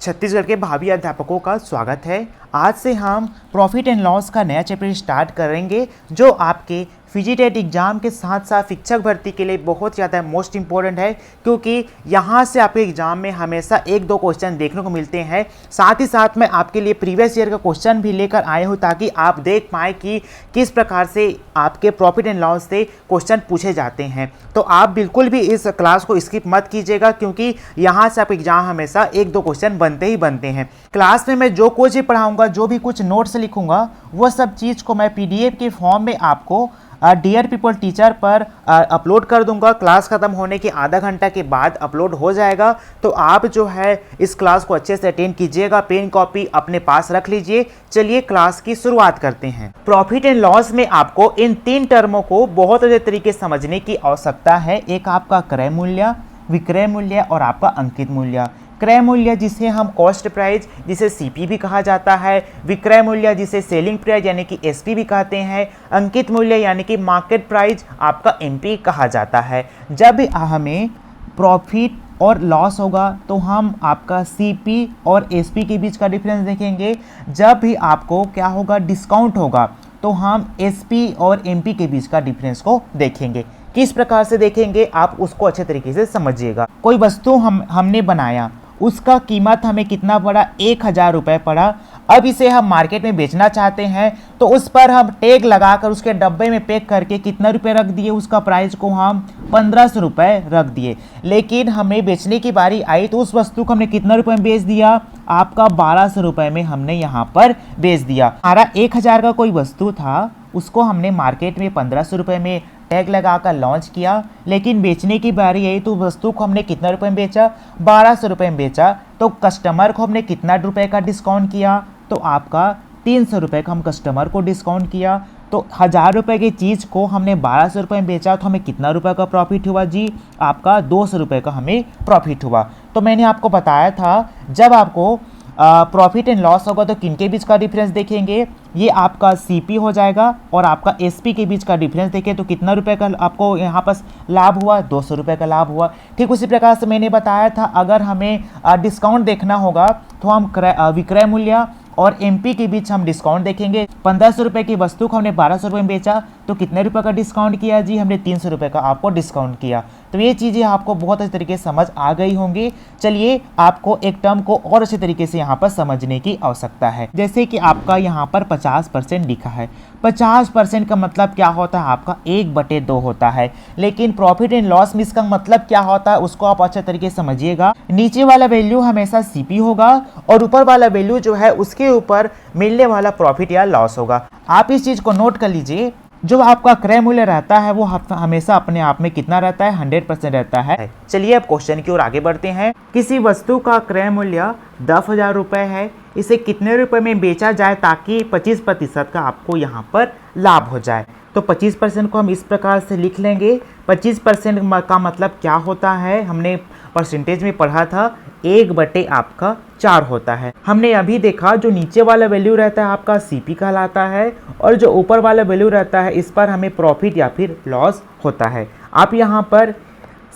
छत्तीसगढ़ के भावी अध्यापकों का स्वागत है। आज से हम प्रॉफिट एंड लॉस का नया चैप्टर स्टार्ट करेंगे जो आपके फिजिटेट एग्जाम के साथ साथ शिक्षक भर्ती के लिए बहुत ज़्यादा मोस्ट इंपॉर्टेंट है, क्योंकि यहाँ से आपके एग्जाम में हमेशा एक दो क्वेश्चन देखने को मिलते हैं। साथ ही साथ मैं आपके लिए प्रीवियस ईयर का क्वेश्चन भी लेकर आया हूँ ताकि आप देख पाएँ कि किस प्रकार से आपके प्रॉफिट एंड लॉस से क्वेश्चन पूछे जाते हैं। तो आप बिल्कुल भी इस क्लास को स्किप मत कीजिएगा, क्योंकि यहाँ से आप एग्जाम हमेशा एक दो क्वेश्चन बनते ही बनते हैं। क्लास में मैं जो कुछ भी पढ़ाऊँगा, जो भी कुछ नोट्स लिखूँगा, वो सब चीज़ को मैं PDF के फॉर्म में आपको डियर पीपल टीचर पर अपलोड कर दूंगा। क्लास ख़त्म होने के आधा घंटा के बाद अपलोड हो जाएगा। तो आप जो है इस क्लास को अच्छे से अटेंड कीजिएगा, पेन कॉपी अपने पास रख लीजिए। चलिए क्लास की शुरुआत करते हैं। प्रॉफिट एंड लॉस में आपको इन तीन टर्मों को बहुत अच्छे तरीके से समझने की आवश्यकता है। एक आपका क्रय मूल्य, विक्रय मूल्य और आपका अंकित मूल्य। क्रय मूल्य जिसे हम कॉस्ट प्राइस जिसे CP भी कहा जाता है, विक्रय मूल्य जिसे सेलिंग प्राइस यानी कि SP भी कहते हैं, अंकित मूल्य यानी कि मार्केट प्राइस आपका MP कहा जाता है। जब हमें प्रॉफिट और लॉस होगा तो हम आपका CP और SP के बीच का डिफरेंस देखेंगे। जब भी आपको क्या होगा, डिस्काउंट होगा, तो हम SP और MP के बीच का डिफरेंस को देखेंगे। किस प्रकार से देखेंगे आप उसको अच्छे तरीके से समझिएगा। कोई वस्तु हमने बनाया, उसका कीमत हमें कितना पड़ा, 1000 रुपये पड़ा। अब इसे हम मार्केट में बेचना चाहते हैं तो उस पर हम टैग लगाकर उसके डब्बे में पैक करके कितना रुपए रख दिए, उसका प्राइस को हम 1500 रुपये रख दिए। लेकिन हमें बेचने की बारी आई तो उस वस्तु को हमने कितना रुपए में बेच दिया, आपका 1200 रुपये में हमने यहाँ पर बेच दिया। हमारा 1000 का कोई वस्तु था, उसको हमने मार्केट में 1500 रुपये में टैग लगाकर लॉन्च किया, लेकिन बेचने की बारी आई तो वस्तु को हमने कितना रुपए में बेचा, 1200 रुपये में बेचा। तो कस्टमर को हमने कितना रुपए का डिस्काउंट किया, तो आपका 300 रुपये का हम कस्टमर को डिस्काउंट किया। तो 1000 रुपये की चीज़ को हमने 1200 रुपये में बेचा तो हमें कितना रुपए का प्रॉफिट हुआ जी, आपका 200 रुपये का हमें प्रॉफिट हुआ। तो मैंने आपको बताया था जब आपको प्रॉफिट एंड लॉस होगा तो किन के बीच का डिफरेंस देखेंगे, ये आपका CP हो जाएगा और आपका SP के बीच का डिफरेंस देखें तो कितना रुपए का आपको यहाँ पर लाभ हुआ, 200 रुपये का लाभ हुआ। ठीक उसी प्रकार से मैंने बताया था अगर हमें डिस्काउंट देखना होगा तो हम विक्रय मूल्य और MP के बीच हम डिस्काउंट देखेंगे। 1500 रुपये की वस्तु को हमने 1200 रुपये में बेचा तो कितने रुपए का डिस्काउंट किया जी, हमने 300 रुपये का आपको डिस्काउंट किया। तो ये चीज़ें आपको बहुत अच्छे तरीके से समझ आ गई होंगी। चलिए आपको एक टर्म को और अच्छे तरीके से यहाँ पर समझने की आवश्यकता है। जैसे कि आपका यहाँ पर 50% लिखा है। 50% का मतलब क्या होता है, आपका 1/2 होता है। लेकिन प्रॉफिट एंड लॉस में इसका मतलब क्या होता है उसको आप अच्छे तरीके से समझिएगा। नीचे वाला वैल्यू हमेशा CP होगा और ऊपर वाला वैल्यू जो है उसके ऊपर मिलने वाला प्रॉफिट या लॉस होगा। आप इस चीज को नोट कर लीजिए। जो आपका क्रय मूल्य रहता है वो हमेशा अपने आप में कितना रहता है, 100% रहता है। चलिए अब क्वेश्चन की ओर आगे बढ़ते हैं। किसी वस्तु का क्रय मूल्य 10,000 रुपये है, इसे कितने रुपए में बेचा जाए ताकि 25% का आपको यहाँ पर लाभ हो जाए। तो 25% को हम इस प्रकार से लिख लेंगे। 25% का मतलब क्या होता है, हमने परसेंटेज में पढ़ा था 1/4 होता है। हमने अभी देखा जो नीचे वाला वैल्यू रहता है आपका CP कहलाता है और जो ऊपर वाला वैल्यू रहता है इस पर हमें प्रॉफिट या फिर लॉस होता है। आप यहाँ पर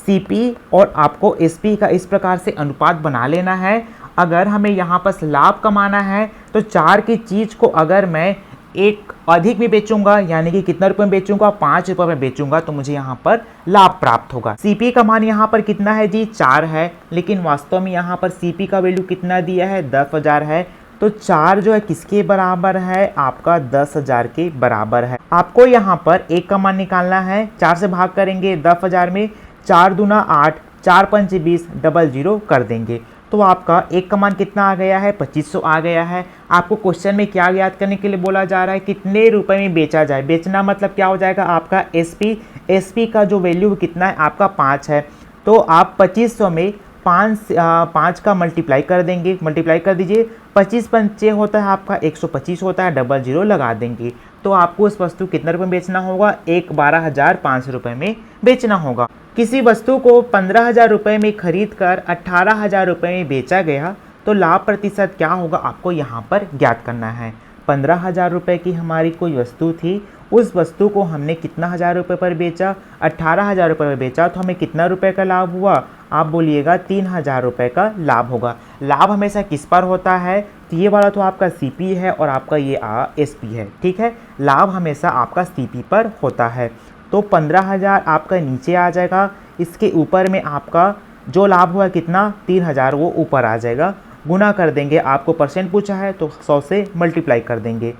CP और आपको SP का इस प्रकार से अनुपात बना लेना है। अगर हमें यहाँ पर लाभ कमाना है तो 4 की चीज़ को अगर मैं एक अधिक में बेचूंगा यानी कि कितना रुपए में बेचूंगा, 5 रुपये में बेचूंगा तो मुझे यहाँ पर लाभ प्राप्त होगा। CP का मान यहाँ पर कितना है जी, 4 है, लेकिन वास्तव में यहाँ पर CP का वैल्यू कितना दिया है, 10,000 है। तो 4 जो है किसके बराबर है, आपका 10,000 के बराबर है। आपको यहाँ पर एक का मान निकालना है। 4 से भाग करेंगे 10,000 में, 4 दूना 8, 4 पंच 20, 00 कर देंगे तो आपका एक का मान कितना आ गया है, 2500 आ गया है। आपको क्वेश्चन में क्या ज्ञात करने के लिए बोला जा रहा है, कितने रुपए में बेचा जाए। बेचना मतलब क्या हो जाएगा, आपका SP का जो वैल्यू कितना है, आपका 5 है। तो आप 2500 में 5 का मल्टीप्लाई कर देंगे, मल्टीप्लाई कर दीजिए। 25 पंचे होता है आपका 125 होता है, 00 लगा देंगे तो आपको उस वस्तु कितने रुपए में बेचना होगा, 12,500 रुपये में बेचना होगा। किसी वस्तु को 15,000 रुपये में खरीद कर 18,000 रुपये में बेचा गया तो लाभ प्रतिशत क्या होगा, आपको यहाँ पर ज्ञात करना है। 15,000 रुपये की हमारी कोई वस्तु थी, उस वस्तु को हमने कितना हज़ार रुपये पर बेचा, 18,000 रुपये पर बेचा तो हमें कितना रुपए का लाभ हुआ, आप बोलिएगा 3,000 रुपये का लाभ होगा। लाभ हमेशा किस पर होता है, तो ये वाला तो आपका CP है और आपका ये SP है, ठीक है। लाभ हमेशा आपका CP पर होता है। तो 15,000 आपका नीचे आ जाएगा, इसके ऊपर में आपका जो लाभ हुआ कितना 3,000 वो ऊपर आ जाएगा। गुना कर देंगे, आपको परसेंट पूछा है तो 100 से मल्टीप्लाई कर देंगे।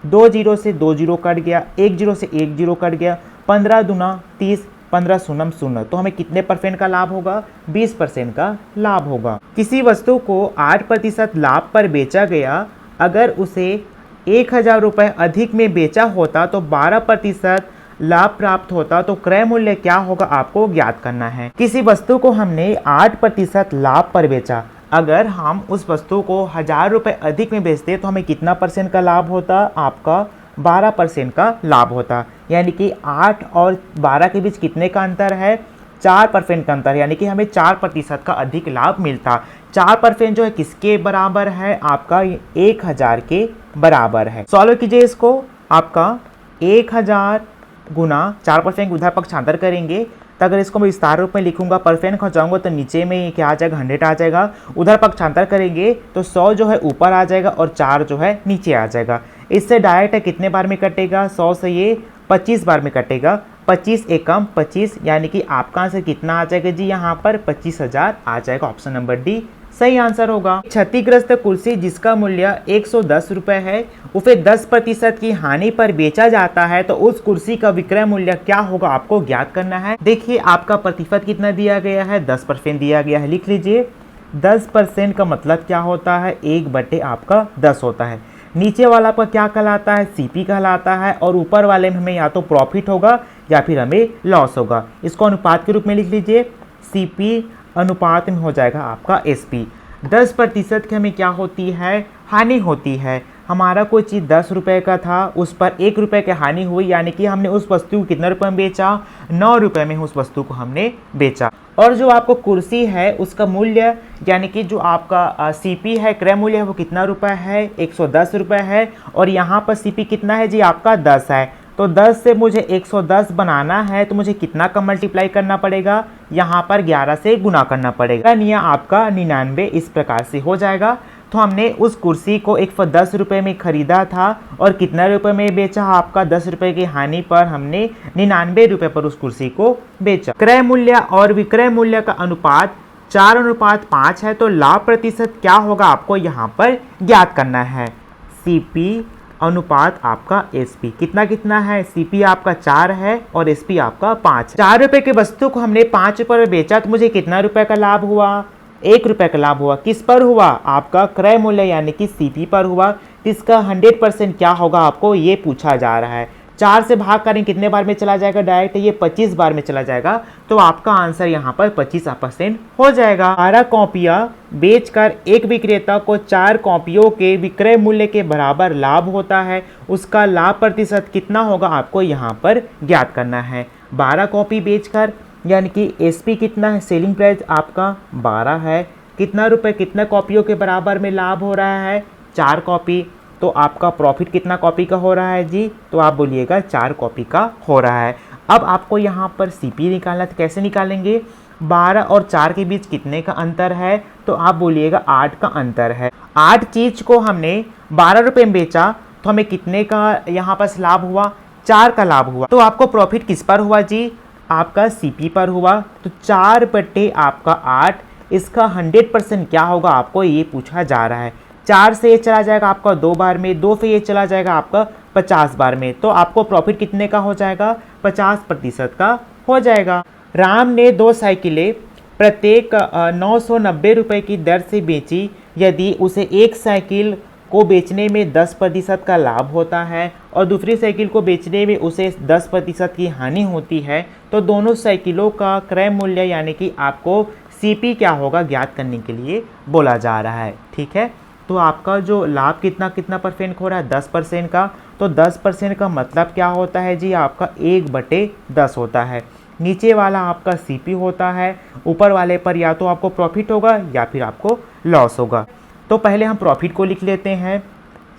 2 जीरो से 2 जीरो कट गया, 1 जीरो से 1 जीरो कट गया, 15 दूना 30, 15 शून्यम शून्य, तो हमें कितने % का लाभ होगा, 20% का लाभ होगा। किसी वस्तु को 8% लाभ पर बेचा गया, अगर उसे 1,000 रुपये अधिक में बेचा होता तो 12% लाभ प्राप्त होता, तो क्रय मूल्य क्या होगा आपको ज्ञात करना है। किसी वस्तु को हमने 8% लाभ पर बेचा, अगर हम उस वस्तु को 1,000 रुपये अधिक में बेचते तो हमें कितना % का लाभ होता, आपका 12% का लाभ होता। यानी कि 8 और 12 के बीच कितने का अंतर है, 4% का अंतर, यानी कि हमें 4% का अधिक लाभ मिलता। 4% जो है किसके बराबर है, आपका 1,000 के बराबर है। सॉल्व कीजिए इसको, आपका 1,000 गुना 4% उधर पक्षांतर करेंगे, तो अगर इसको मैं विस्तार रूप में लिखूंगा, परसेंट खचाऊंगा तो नीचे में क्या आ जाएगा, 100 आ जाएगा। उधर पक्षांतर करेंगे तो 100 जो है ऊपर आ जाएगा और 4 जो है नीचे आ जाएगा। इससे डायरेक्ट कितने बार में कटेगा, 100 से ये 25 बार में कटेगा। 25 एकम 25, यानी कि आपका आंसर कितना आ जाएगा जी, यहाँ पर 25,000 आ जाएगा। ऑप्शन नंबर डी सही आंसर होगा। क्षतिग्रस्त कुर्सी जिसका मूल्य 110 रुपये है, उसे 10% की हानि पर बेचा जाता है, तो उस कुर्सी का विक्रय मूल्य क्या होगा आपको ज्ञात करना है। देखिए आपका प्रतिशत कितना दिया गया है, 10% दिया गया है, लिख लीजिए। 10% का मतलब क्या होता है, 1 बटे आपका 10 होता है। नीचे वाला आपका क्या कहलाता है, CP कहलाता है, और ऊपर वाले में हमें या तो प्रॉफिट होगा या फिर हमें लॉस होगा। इसको अनुपात के रूप में लिख लीजिए, CP अनुपात में हो जाएगा आपका SP। 10% की हमें क्या होती है, हानि होती है। हमारा कोई चीज़ 10 रुपये का था, उस पर 1 रुपये की हानि हुई, यानी कि हमने उस वस्तु को कितने रुपये में बेचा, 9 रुपये में उस वस्तु को हमने बेचा। और जो आपको कुर्सी है उसका मूल्य, यानी कि जो आपका CP है, क्रय मूल्य है, वो कितना रुपये है, 110 रुपये है। और यहाँ पर CP कितना है जी, आपका 10 है। तो 10 से मुझे 110 बनाना है, तो मुझे कितना का मल्टीप्लाई करना पड़ेगा, यहाँ पर 11 से गुना करना पड़ेगा। या आपका 99 इस प्रकार से हो जाएगा। तो हमने उस कुर्सी को 110 रुपये में खरीदा था और कितना रुपये में बेचा, आपका 10 रुपये की हानि पर हमने 99 रुपये पर उस कुर्सी को बेचा। क्रय मूल्य और विक्रय मूल्य का अनुपात 4:5 है, तो लाभ प्रतिशत क्या होगा आपको यहाँ पर ज्ञात करना है। CP अनुपात आपका SP कितना कितना है, CP आपका 4 है और SP आपका 5। 4 रुपये की वस्तु को हमने 5 रुपये में बेचा, तो मुझे कितना रुपये का लाभ हुआ, 1 रुपये का लाभ हुआ। किस पर हुआ, आपका क्रय मूल्य यानी कि CP पर हुआ। इसका 100% क्या होगा आपको ये पूछा जा रहा है। 4 से भाग करें कितने बार में चला जाएगा, डायरेक्ट ये 25 बार में चला जाएगा, तो आपका आंसर यहाँ पर 25% हो जाएगा। 12 कॉपियाँ बेचकर एक विक्रेता को 4 कॉपियों के विक्रय मूल्य के बराबर लाभ होता है, उसका लाभ प्रतिशत कितना होगा आपको यहाँ पर ज्ञात करना है। 12 कॉपी बेचकर, यानी कि SP कितना है, सेलिंग प्राइस आपका 12 है, कितना रुपए कितना कॉपियों के बराबर में लाभ हो रहा है, 4 कॉपी। तो आपका प्रॉफिट कितना कॉपी का हो रहा है जी, तो आप बोलिएगा 4 कॉपी का हो रहा है। अब आपको यहाँ पर CP निकालना, तो कैसे निकालेंगे, 12 और 4 के बीच कितने का अंतर है, तो आप बोलिएगा 8 का अंतर है। 8 चीज़ को हमने 12 रुपये में बेचा, तो हमें कितने का यहाँ पर लाभ हुआ, 4 का लाभ हुआ। तो आपको प्रॉफिट किस पर हुआ जी, आपका CP पर हुआ। तो 4 बटे आपका 8, इसका 100% क्या होगा आपको ये पूछा जा रहा है। 4 से ये चला जाएगा आपका 2 बार में, 2 से ये चला जाएगा आपका 50 बार में, तो आपको प्रॉफिट कितने का हो जाएगा, 50% का हो जाएगा। राम ने 2 साइकिलें प्रत्येक 990 रुपये की दर से बेची। यदि उसे एक साइकिल को बेचने में 10% का लाभ होता है और दूसरी साइकिल को बेचने में उसे 10% की हानि होती है, तो दोनों साइकिलों का क्रय मूल्य यानी कि आपको CP क्या होगा ज्ञात करने के लिए बोला जा रहा है। ठीक है, तो आपका जो लाभ कितना कितना % हो रहा है, 10% का। तो 10% का मतलब क्या होता है जी, आपका 1/10 होता है। नीचे वाला आपका CP होता है, ऊपर वाले पर या तो आपको प्रॉफिट होगा या फिर आपको लॉस होगा। तो पहले हम प्रॉफिट को लिख लेते हैं,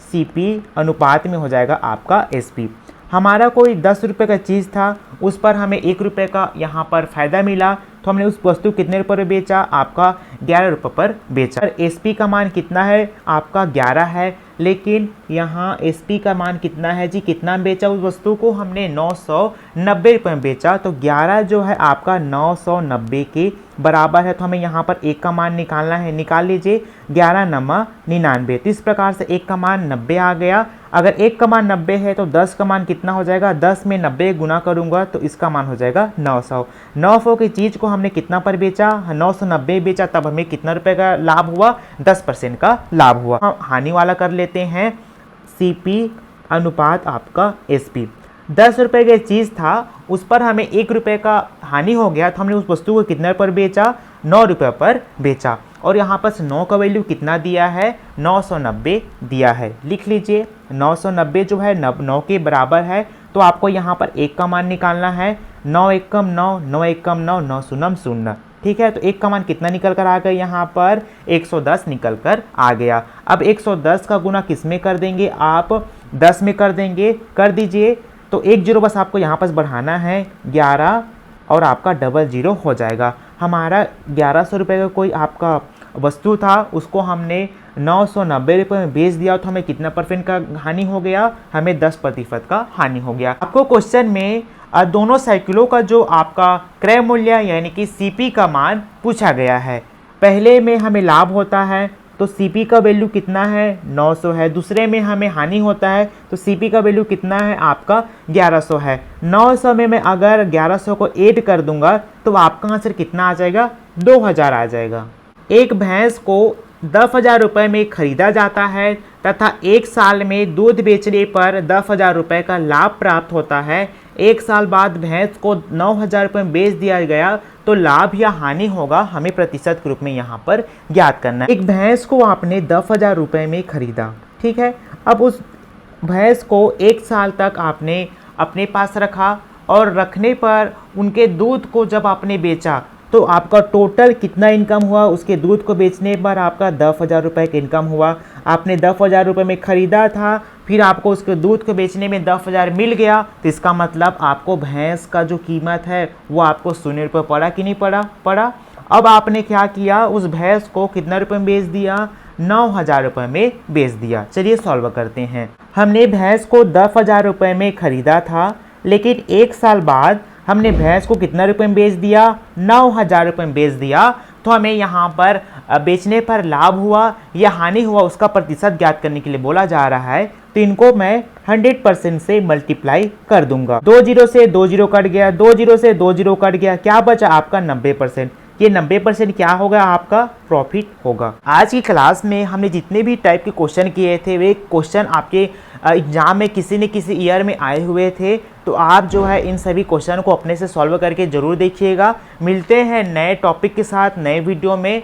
CP अनुपात में हो जाएगा आपका SP। हमारा कोई 10 रुपये का चीज़ था, उस पर हमें 1 रुपये का यहाँ पर फ़ायदा मिला, तो हमने उस वस्तु कितने रुपये पर बेचा, आपका 11 रुपये पर बेचा। एसपी का मान कितना है, आपका 11 है, लेकिन यहाँ एसपी का मान कितना है जी, कितना बेचा उस वस्तु को, हमने 990 रुपये में बेचा। तो 11 जो है आपका 990 के बराबर है, तो हमें यहाँ पर एक का मान निकालना है। निकाल लीजिए, 11 नमा 99। तो इस प्रकार से एक का मान 90 आ गया। अगर एक का मान 90 है तो 10 का मान कितना हो जाएगा, 10 में 90 गुना करूंगा तो इसका मान हो जाएगा 900। 900 की चीज़ को हमने कितना पर बेचा, 990 बेचा, तब हमें कितना रुपए का लाभ हुआ, 10% का लाभ हुआ। हम हानि वाला कर लेते हैं, सीपी अनुपात आपका एसपी। 10 रुपये की चीज़ था, उस पर हमें 1 रुपये का हानि हो गया, तो हमने उस वस्तु को कितने पर बेचा, 9 रुपये पर बेचा। और यहाँ पर 9 का वैल्यू कितना दिया है, 990 दिया है। लिख लीजिए, 990 जो है 9 के बराबर है, तो आपको यहाँ पर एक का मान निकालना है। 9 एकम 9, 9 एकम 9, 9 शून्यम 0। ठीक है, तो एक का मान कितना निकल कर आ गया, यहाँ पर 110 निकल कर आ गया। अब 110 का गुना किस में कर देंगे, आप 10 में कर देंगे, कर दीजिए। तो एक जीरो बस आपको यहाँ पर बढ़ाना है, 11 और आपका 00 हो जाएगा। हमारा 1100 रुपये का कोई आपका वस्तु था, उसको हमने 990 रुपये में बेच दिया, तो हमें कितना % का हानि हो गया, हमें 10% का हानि हो गया। आपको क्वेश्चन में दोनों साइकिलों का जो आपका क्रय मूल्य यानी कि सीपी का मान पूछा गया है। पहले में हमें लाभ होता है तो सीपी का वैल्यू कितना है, 900 है। दूसरे में हमें हानि होता है तो सीपी का वैल्यू कितना है, आपका 1100 है। 900 में मैं अगर 1100 को ऐड कर दूंगा तो आपका आंसर कितना आ जाएगा, 2000 आ जाएगा। एक भैंस को 10,000 रुपये में खरीदा जाता है तथा एक साल में दूध बेचने पर 10,000 रुपये का लाभ प्राप्त होता है। एक साल बाद भैंस को 9,000 रुपये में बेच दिया गया, तो लाभ या हानि होगा, हमें प्रतिशत के रूप में यहाँ पर ज्ञात करना है। एक भैंस को आपने 10,000 रुपये में खरीदा, ठीक है। अब उस भैंस को एक साल तक आपने अपने पास रखा और रखने पर उनके दूध को जब आपने बेचा तो आपका टोटल कितना इनकम हुआ, उसके दूध को बेचने पर आपका 10,000 रुपये का इनकम हुआ। आपने 10,000 रुपये में ख़रीदा था, फिर आपको उसके दूध को बेचने में 10,000 मिल गया, तो इसका मतलब आपको भैंस का जो कीमत है वो आपको 0 रुपये पड़ा कि नहीं पड़ा। अब आपने क्या किया, उस भैंस को कितना रुपये में बेच दिया, 9,000 रुपये में बेच दिया। चलिए सॉल्व करते हैं। हमने भैंस को 10,000 रुपये में ख़रीदा था, लेकिन एक साल बाद हमने भैंस को कितना रुपये में बेच दिया, 9,000 रुपये में बेच दिया। तो हमें यहाँ पर बेचने पर लाभ हुआ या हानि हुआ, उसका प्रतिशत ज्ञात करने के लिए बोला जा रहा है। तो इनको मैं 100% से मल्टीप्लाई कर दूंगा। 2 जीरो से 2 जीरो कट गया, 2 जीरो से 2 जीरो कट गया, क्या बचा आपका 90%। ये 90% क्या होगा, आपका प्रॉफिट होगा। आज की क्लास में हमने जितने भी टाइप के क्वेश्चन किए थे, वे क्वेश्चन आपके एग्जाम में किसी न किसी ईयर में आए हुए थे। तो आप जो है इन सभी क्वेश्चन को अपने से सॉल्व करके ज़रूर देखिएगा। मिलते हैं नए टॉपिक के साथ नए वीडियो में।